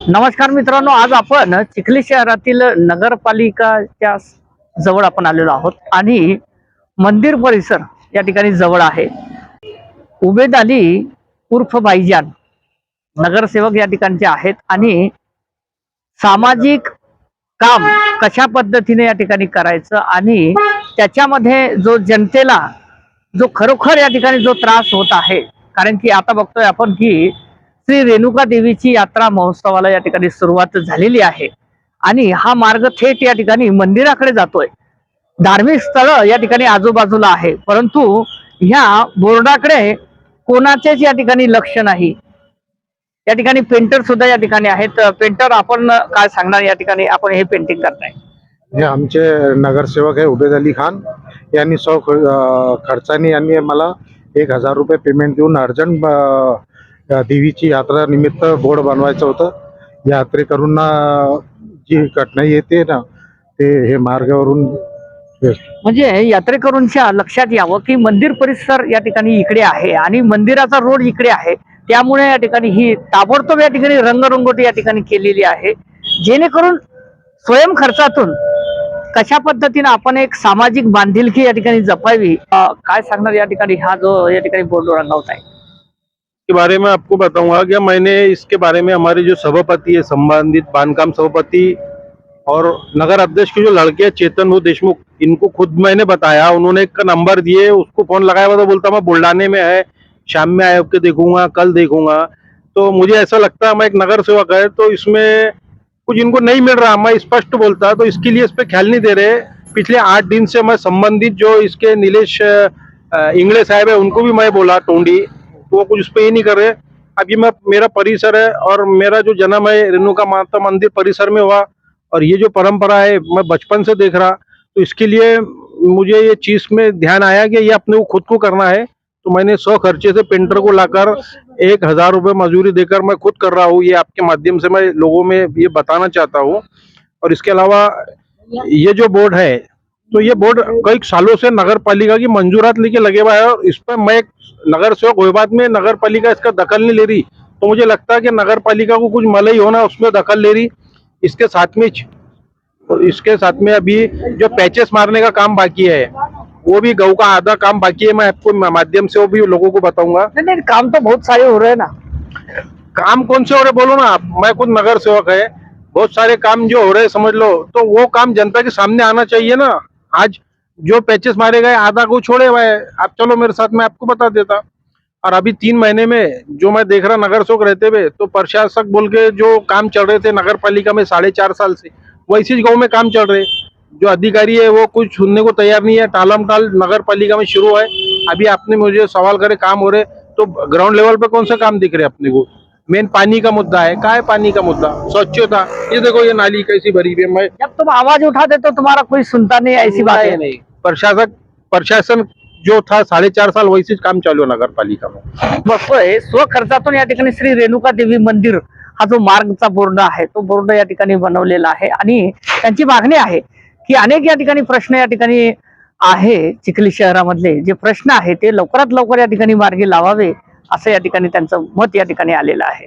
नमस्कार मित्रांनो, आज आपण चिखली शहरातील नगरपालिकाच्या जवळ आपण आलेलो आहोत आणि मंदिर परिसर या ठिकाणी जवळ आहे. उबेद अली उर्फ भाईजान नगरसेवक या ठिकाणचे आहेत आणि सामाजिक काम कशा पद्धतीने या ठिकाणी करायचं आणि त्याच्यामध्ये जो जनतेला जो खरोखर या ठिकाणी जो त्रास होत आहे, कारण की आता बघतोय आपण की श्री रेणुका देवीची यात्रा महोत्सवाला या ठिकाणी सुरुवात झालेली आहे आणि हा मार्ग थेट या ठिकाणी मंदिराकडे जातोय. धार्मिक स्थळ या ठिकाणी आजूबाजूला आहे, परंतु ह्या बोर्डाकडे कोणाचेच या ठिकाणी लक्ष नाही. या ठिकाणी पेंटर सुद्धा या ठिकाणी आहेत. पेंटर, आपण काय सांगणार या ठिकाणी आपण हे पेंटिंग करताय? हे आमचे नगरसेवक आहे उबेद अली खान यांनी खर्चाने यांनी मला 1000 रुपये पेमेंट देऊन अर्जंट देवीची यात्रा निमित्त बोर्ड बनवायचं होतं. यात्रेकरूंना जी कठीणाई येते ना, ते हे मार्गावरून म्हणजे यात्रेकरूंच्या लक्षात यावं की मंदिर परिसर या ठिकाणी इकडे आहे आणि मंदिराचा रोड इकडे आहे, त्यामुळे या ठिकाणी ही ताबडतोब या ठिकाणी रंगरंगोटी या ठिकाणी केलेली आहे, जेणेकरून स्वयं खर्चातून कशा पद्धतीने आपण एक सामाजिक बांधिलकी या ठिकाणी जपावी. काय सांगणार या ठिकाणी हा जो या ठिकाणी बोर्ड रंगवत आहे के बारे में आपको बताऊंगा कि मैंने इसके बारे में हमारे जो सभापति है, संबंधित बांधकाम सभापति और नगर अध्यक्ष के जो लड़के हैं चेतन वो देशमुख, इनको खुद मैंने बताया. उन्होंने एक नंबर दिए, उसको फोन लगाया हुआ तो बोलता मैं बुलढाने में है, शाम में आए के देखूंगा, कल देखूंगा. तो मुझे ऐसा लगता है मैं एक नगर सेवक है तो इसमें कुछ इनको नहीं मिल रहा, मैं स्पष्ट बोलता तो इसके लिए इस पे ख्याल नहीं दे रहे. पिछले 8 दिन से मैं संबंधित जो इसके नीलेश इंगले साहब है उनको भी मैं बोला टोंडी, वो कुछ उस पर ही नहीं कर रहे. अभी मेरा परिसर है और मेरा जो जन्म है रेणुका माता मंदिर परिसर में हुआ और ये जो परंपरा है मैं बचपन से देख रहा, तो इसके लिए मुझे ये चीज में ध्यान आया कि ये अपने को खुद को करना है. तो मैंने 100 खर्चे से पेंटर को लाकर 1000 रुपये मजदूरी देकर मैं खुद कर रहा हूँ. ये आपके माध्यम से मैं लोगों में ये बताना चाहता हूँ. और इसके अलावा ये जो बोर्ड है, तो ये बोर्ड कई सालों से नगर पालिका की मंजूरात लेके लगे हुआ है और इस पर मैं एक नगर सेवक हुए बाद में नगर पालिका इसका दखल नहीं ले रही. तो मुझे लगता है कि नगर पालिका को कुछ मलाई होना उसमें दखल ले रही. इसके साथ में अभी जो पैचेस मारने का काम बाकी है, वो भी गऊ का आधा काम बाकी है. मैं आपको माध्यम से वो भी लोगों को बताऊंगा. नहीं, काम तो बहुत सारे हो रहे हैं ना. काम कौन से हो रहे बोलो ना आप, मैं खुद नगर सेवक है, बहुत सारे काम जो हो रहे समझ लो, तो वो काम जनता के सामने आना चाहिए ना. आज जो पैचेस मारे गए आधा को छोड़े हुए, आप चलो मेरे साथ, मैं आपको बता देता. और अभी 3 महीने में जो मैं देख रहा नगर सेवक रहते हुए, तो प्रशासक बोल के जो काम चल रहे थे नगर पालिका में 4.5 साल से, वैसे गाँव में काम चल रहे. जो अधिकारी है वो कुछ सुनने को तैयार नहीं है. टालम टाल नगर पालिका में शुरू है. अभी आपने मुझे सवाल करे काम हो रहे, तो ग्राउंड लेवल पे कौन सा काम दिख रहे अपने को? मेन पानी का मुद्दा है. क्या है पानी का मुद्दा? स्वच्छता. ये देखो ये नाली कैसी भरी हुई है. मैं जब तुम आवाज उठाते तो तुम्हारा कोई सुनता नहीं, ऐसी बात है. नहीं, प्रशासन जो था 4.5 साल वैसेच काम चालू आहे नगर पालिका में. बघतोय स्वखर्चातून या ठिकाणी श्री रेणुका देवी मंदिर हा जो मार्गचा बोर्ड आहे, तो बोर्ड या ठिकाणी बनवलेला आहे आणि त्यांची मागणी आहे की अनेक या ठिकाणी प्रश्न या ठिकाणी आहे, चिखली शहरामधले जे प्रश्न आहे ते लवकरात लवकर या ठिकाणी मार्गी लावावे, असं या ठिकाणी त्यांचं मत या ठिकाणी आलेलं आहे.